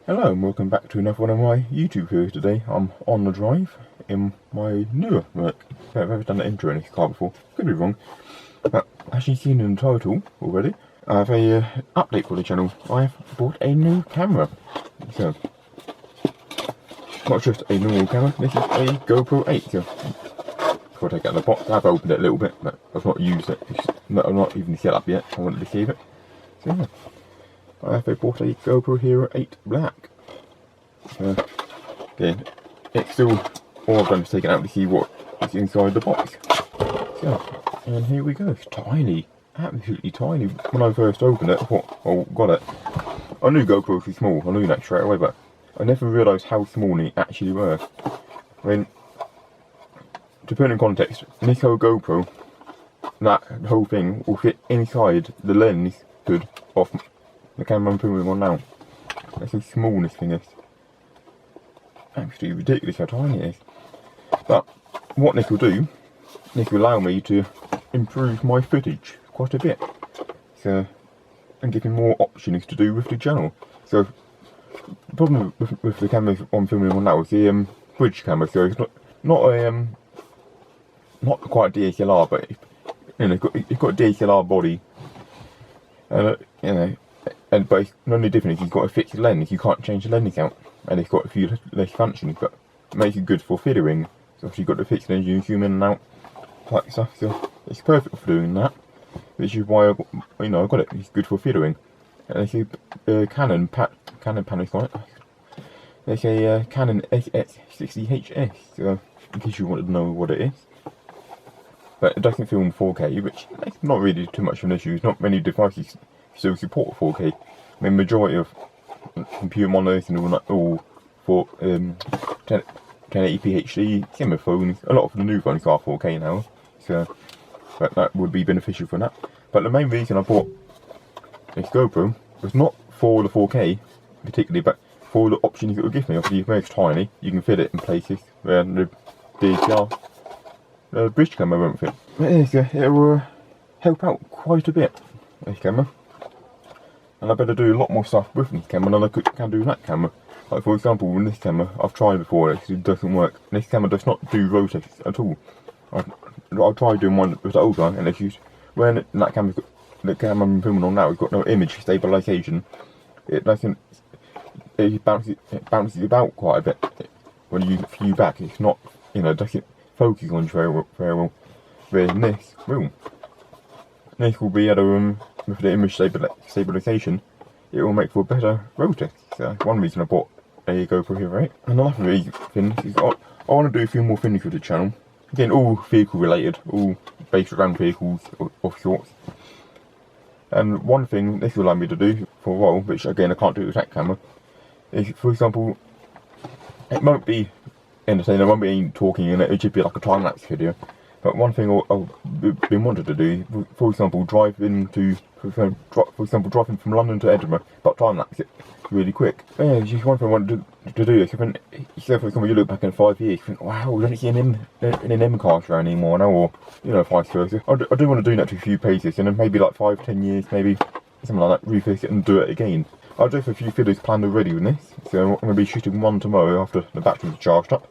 Hello and welcome back to another one of my YouTube videos today. I'm on the drive in my newer work. I've never done the intro in this car before. Could be wrong. But as you've seen in the title already, I have a update for the channel. I have bought a new camera. So, not just a normal camera, this is a GoPro 8. So, before I take it out of the box, I've opened it a little bit, but I've not used it. I've not even set up yet. I wanted to save it. So yeah. I have bought a GoPro Hero 8 Black. Again, it's still, all I've done is take it out to see what is inside the box. So, and here we go. It's tiny, absolutely tiny. When I first opened it, I thought, oh, got it. I knew GoPros were small, I knew that straight away, but I never realised how small they actually were. I mean, to put it in context, this whole GoPro, that whole thing will fit inside the lens hood of the camera I'm filming on now. That's how small this thing is. Absolutely ridiculous how tiny it is. But what this will do, this will allow me to improve my footage quite a bit. So, and give me more options to do with the channel. So, the problem with the camera I'm filming on now is the bridge camera. So it's not quite a DSLR, but you know, it's got a DSLR body, and you know. But the only difference is you've got a fixed lens, you can't change the lens count, and it's got a few less functions, but it makes it good for filtering. So if you've got the fixed lens, you can zoom in and out, like stuff. So it's perfect for doing that, which is why I got it. It's good for filtering. And it's a Canon panel on it. It's a Canon SX60HS. So in case you wanted to know what it is, but it doesn't film 4K, which is not really too much of an issue. There's not many devices still support 4K. I mean, majority of computer monitors and all for 1080p HD, camera phones, a lot of the new phones are 4K now, so but that would be beneficial for that. But the main reason I bought this GoPro was not for the 4K particularly, but for the options it would give me. Obviously, where it's tiny, you can fit it in places where the DSLR bridge camera won't fit. But it will help out quite a bit, this camera. And I better do a lot more stuff with this camera than I can do with that camera. Like for example, with this camera, I've tried before, it doesn't work. This camera does not do rotate at all. I'll try doing one with the old one, and it's used when that camera's got, the camera I'm filming on now, it's got no image stabilisation. It doesn't. It bounces about quite a bit when you view back. It's not, doesn't focus on you very well. Whereas in this room, this will be at a with the image stabilisation, it will make for a better rotor. So one reason I bought a GoPro Hero 8. And another reason is I want to do a few more things with the channel. Again, all vehicle related, all based around vehicles of sorts. And one thing this will allow me to do for a while, which again I can't do with that camera, is for example, it won't be entertaining, I won't be any talking in it, it'll just be like a time lapse video. But one thing I've been wanted to do, for example, driving from London to Edinburgh, but time lapse it really quick. Yeah, it's just one thing I wanted to do. Is for example, you look back in 5 years, you think, wow, we don't see an M cars around anymore now, or vice versa. I do want to do that to a few places, and then maybe like 5-10 years, maybe something like that, refix it and do it again. I've just a few videos planned already with this, so I'm going to be shooting one tomorrow after the batteries are charged up.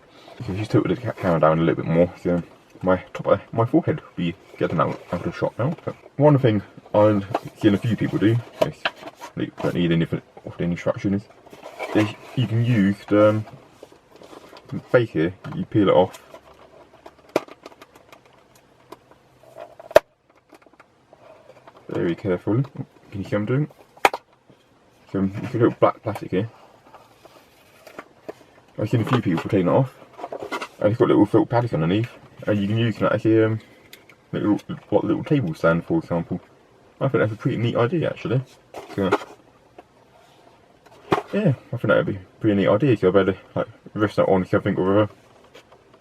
So just tilted the camera down a little bit more, so my top of my forehead will be getting out of the shot now. But one thing I've seen a few people do, is you don't need any instructions, is you can use the base here, you peel it off. Very carefully. Can you see what I'm doing? So you can little black plastic here. I've seen a few people taking it off, and it's got little felt padding underneath. And you can use that as a little table stand, for example. I think that's a pretty neat idea, actually. So, yeah, I think that would be a pretty neat idea. So I better rest that on something or other,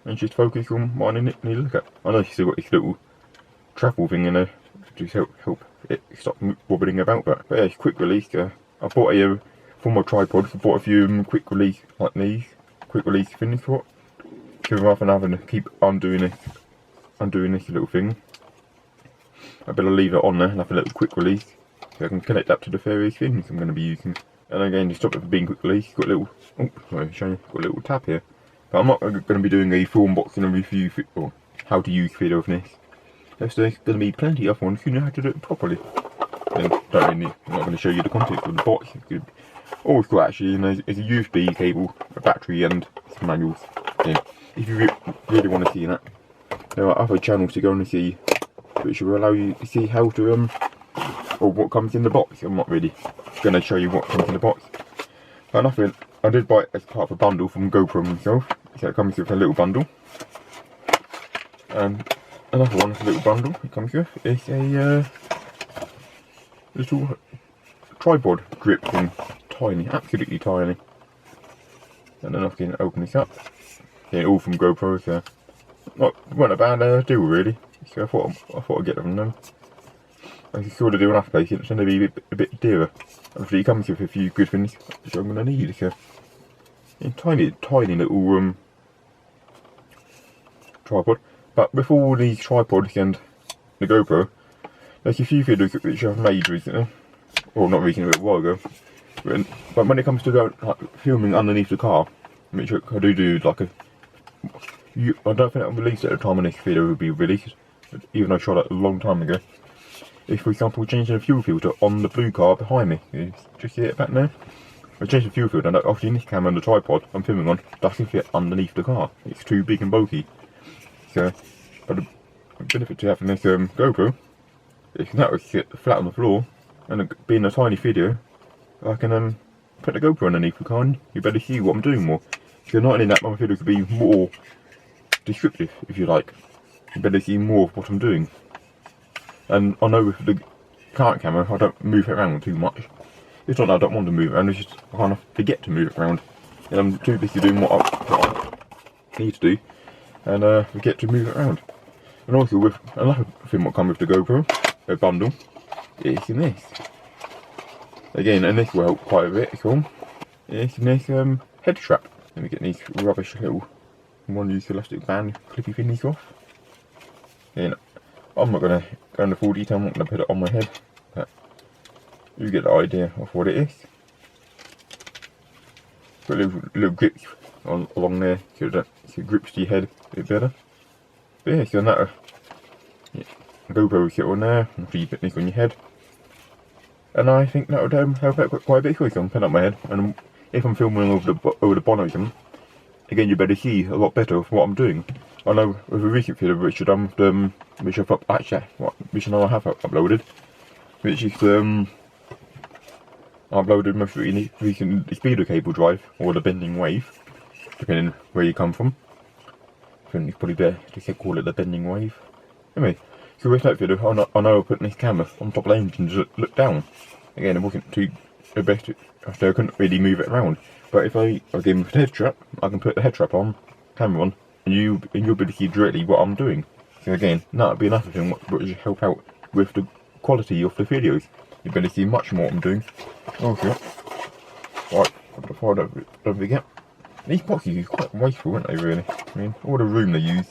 and just focus on what I need to look at. I know you still got this little travel thing in there to help it stop wobbling about, but yeah, it's quick release. I bought for my tripod. I bought a few quick release like these, quick release things for it. So rather than having to keep undoing this little thing, I better leave it on there and have a little quick release so I can connect that to the various things I'm going to be using. And again, you stop it from being quickly. You've got a little, oh, sorry, showing you, got a little tab here. But I'm not going to be doing a full unboxing and review or how to use video of this. There's going to be plenty of ones who know how to do it properly. And I'm not going to show you the contents of the box. All it's got actually is a USB cable, a battery, and some manuals. Yeah, if you really want to see that, there are other channels to go and see, which will allow you to see how to or what comes in the box. I'm not really going to show you what comes in the box. But nothing. I did buy it as part of a bundle from GoPro myself, so it comes with a little bundle. And another one, a little bundle it comes with is a little tripod grip thing, tiny, absolutely tiny. And then I can open this up. Yeah, all from GoPro, so weren't a bad deal really. So I thought I'd get them then. I can sort of do enough place, it's going to be a bit dearer. Obviously, it comes with a few good things which I'm going to need. So, a tiny little tripod. But with all these tripods and the GoPro, there's a few videos which I've made recently, or not recently, but a while ago. But when it comes to like, filming underneath the car, which I do like a, I don't think I'll release it at the time when this video will be released, even though I shot it a long time ago. If, for example, changing the fuel filter on the blue car behind me, you just see it back now. I changed the fuel filter, and obviously in this camera and the tripod I'm filming on doesn't fit underneath the car. It's too big and bulky. So, but the benefit to having this GoPro is that will sit flat on the floor, and being a tiny video, I can put the GoPro underneath the car, and you better see what I'm doing more. So not only that, my videos will be more descriptive, if you like. You better see more of what I'm doing. And I know with the current camera, I don't move it around too much. It's not that I don't want to move it around, it's just I kind of forget to move it around. And I'm too busy doing what I need to do, and forget to move it around. And also with another thing what comes with the GoPro, a bundle, is in this. Again, and this will help quite a bit as well. It's in this head strap. Let me get these rubbish little one of these elastic band clippy thingies off. And I'm not going to go into full detail, I'm not going to put it on my head, but you get the idea of what it is. Got little grips along there so that it grips to your head a bit better. But yeah, so that GoPro will sit on there, and you put this on your head. And I think that would help out quite a bit quicker. I'm putting up my head, and if I'm filming over the bonnet, again you better see a lot better of what I'm doing. I know with a recent video which I have uploaded, which is I uploaded most recent the speedo cable drive or the bending wave, depending where you come from. I think it's probably better to call it the bending wave. Anyway, so with that video, I know I'm putting this camera on top of the engine to look down. Again, it wasn't too the best, so I couldn't really move it around. But if I give him the head strap, I can put the head strap on, camera on, and you'll be able to see directly what I'm doing. So again, that would be another thing which will help out with the quality of the videos. You'll be able to see much more what I'm doing. Okay. Right, before I don't forget, these boxes are quite wasteful, aren't they, really? I mean, all the room they use.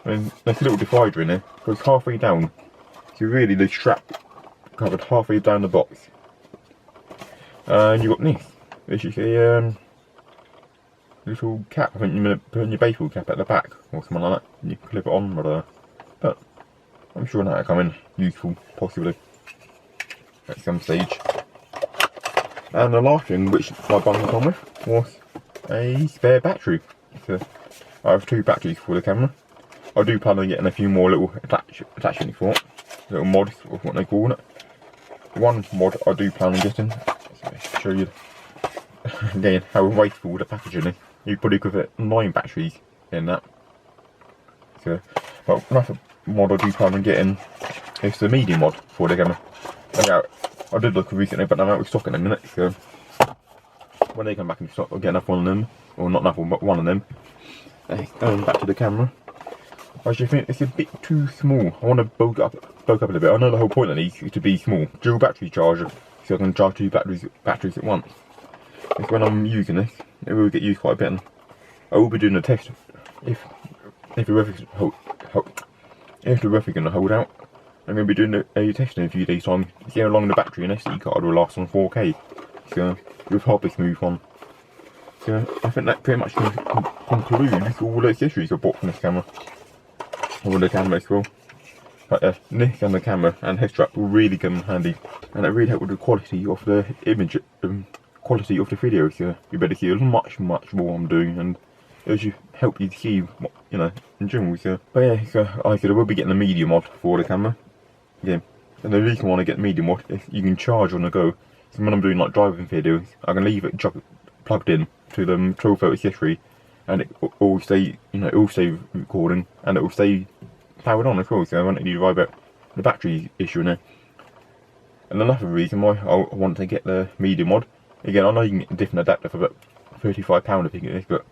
I mean, there's a little divider in there, goes halfway down. So really the strap covered halfway down the box. And you've got this, which is a little cap. I think you're going to put in your baseball cap at the back, or something like that. And you can clip it on, whatever. But I'm sure that'll come in useful, possibly, at some stage. And the last thing which my bundle came with was a spare battery. So I have 2 batteries for the camera. I do plan on getting a few more little attachments for it, little mods of what they call it. One mod I do plan on getting, so show you again how wasteful the packaging is. You probably could fit 9 batteries in that. So, well, another mod I do plan on getting is the medium mod for the camera. Yeah, I did look recently, but I'm out of stock in a minute, so when they come back in stock I'll get another one of them, or not another one, but one of them. Going back to the camera, I just think it's a bit too small. I want to bulk up a little bit. I know the whole point of these is to be small. Dual battery charger, so I can charge 2 batteries at once. If when I'm using this, it will get used quite a bit. And I will be doing a test if the weather's going to hold out. I'm going to be doing a test in a few days' time to see how long the battery and SD card will last on 4K. so with hardly smooth on. So I think that pretty much concludes all the accessories I bought from this camera. All the camera as well. But this and the camera and head strap will really come in handy, and it really helped with the quality of the image, quality of the video. So you better see much more I'm doing, and it should help you see what, you know, in general. So, but yeah, so I said I will be getting a media mod for the camera. Yeah, and the reason why I get the media mod is you can charge on the go. So when I'm doing like driving videos, I can leave it plugged in to the 12 volt accessory, and it will stay, you know, it will stay recording, and it will stay powered on as well. So I won't need to worry about the battery issue in there. And another reason why I want to get the media mod, again, I know you can get a different adapter for about £35 I think it is, but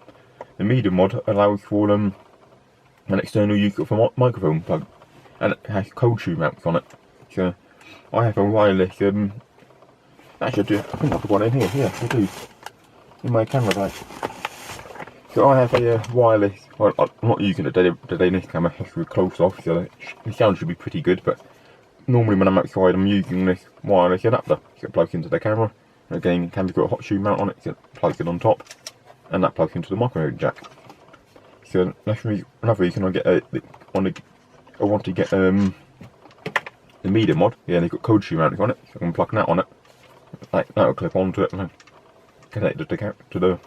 the media mod allows for an external use of a microphone plug, and it has cold shoe mounts on it. So I have a wireless, actually I think I've got one in here, yeah I do, in my camera bag. So I have a wireless, well, I'm not using it today, this camera has to be close off, so the sound should be pretty good, but normally when I'm outside I'm using this wireless adapter. So it plugs into the camera, and again it can be got a hot shoe mount on it, so it plugs it on top, and that plugs into the microphone jack. So that's another reason I get I want to get the media mod. Yeah, they've got cold shoe mounts on it, so I can plug that on it. Like that will clip onto it and connect it to the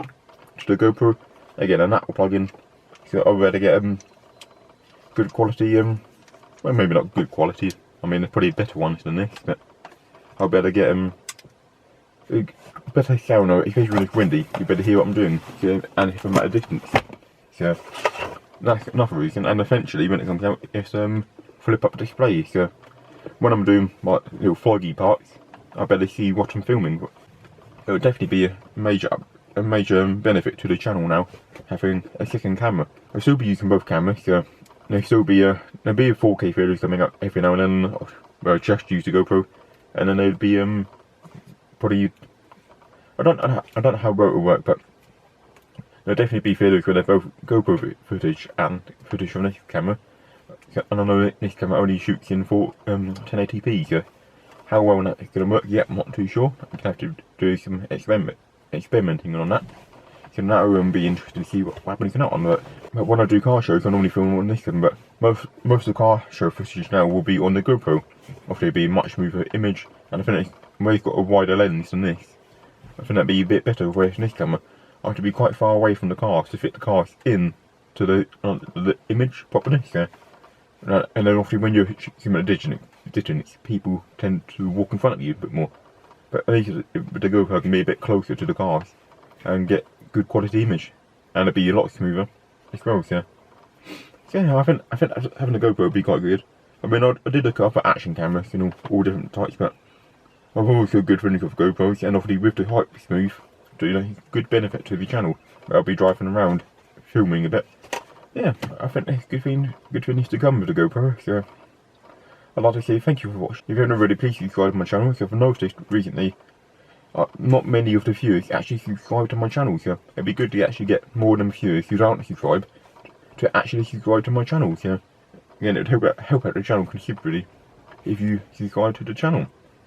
GoPro. Again, and that will plug in. So I'll better get good quality. Well, maybe not good quality. I mean, there's probably better ones than this, but I'll better get better sound. Especially when it's windy, you better hear what I'm doing. So, and if I'm at a distance. So that's another reason. And eventually, when it comes out, it's flip up display. So when I'm doing my little foggy parts, I better see what I'm filming. It would definitely be a major benefit to the channel now, having a second camera. I'll still be using both cameras, so there'll still be a 4K videos coming up every now and then, where I just use the GoPro, and then there'd be probably, I don't know how well it will work, but there'll definitely be videos where they're both GoPro footage and footage from this camera. And I know that this camera only shoots in 1080p, so how well that's going to work yet, I'm not too sure. I'm going to have to do some experimenting on that. So that will be interesting to see what happens in that one. But when I do car shows, I normally film on this one, but most of the car show footage now will be on the GoPro. Obviously it'll be a much smoother image, and I think where it's got a wider lens than this, I think that'd be a bit better for this camera. I have to be quite far away from the car to fit the car in to the image properly. So, and then obviously when you're shooting at a distance, people tend to walk in front of you a bit more. But at least with the GoPro can be a bit closer to the cars and get good quality image, and it'd be a lot smoother as well. So yeah, I think having a GoPro would be quite good. I mean, I did look up at action cameras and all different types, but I've always got good friends with GoPros, and obviously with the hyper smooth, you know, good benefit to the channel. I'll be driving around, filming a bit. Yeah, I think there's good things to come with the GoPro. So I'd like to say thank you for watching. If you haven't already, please subscribe to my channel. So I've noticed recently, not many of the viewers actually subscribe to my channel. So it'd be good to actually get more than viewers who don't subscribe to actually subscribe to my channel. So again, it would help out the channel considerably if you subscribe to the channel.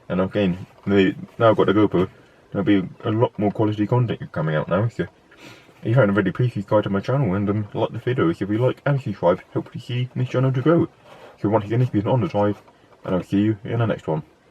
And again, now I've got the GoPro, there'll be a lot more quality content coming out now. So if you haven't already, please subscribe to my channel and like the videos. If you like and subscribe, help to see this channel to grow. So once again, it's been On The Drive, and I'll see you in the next one.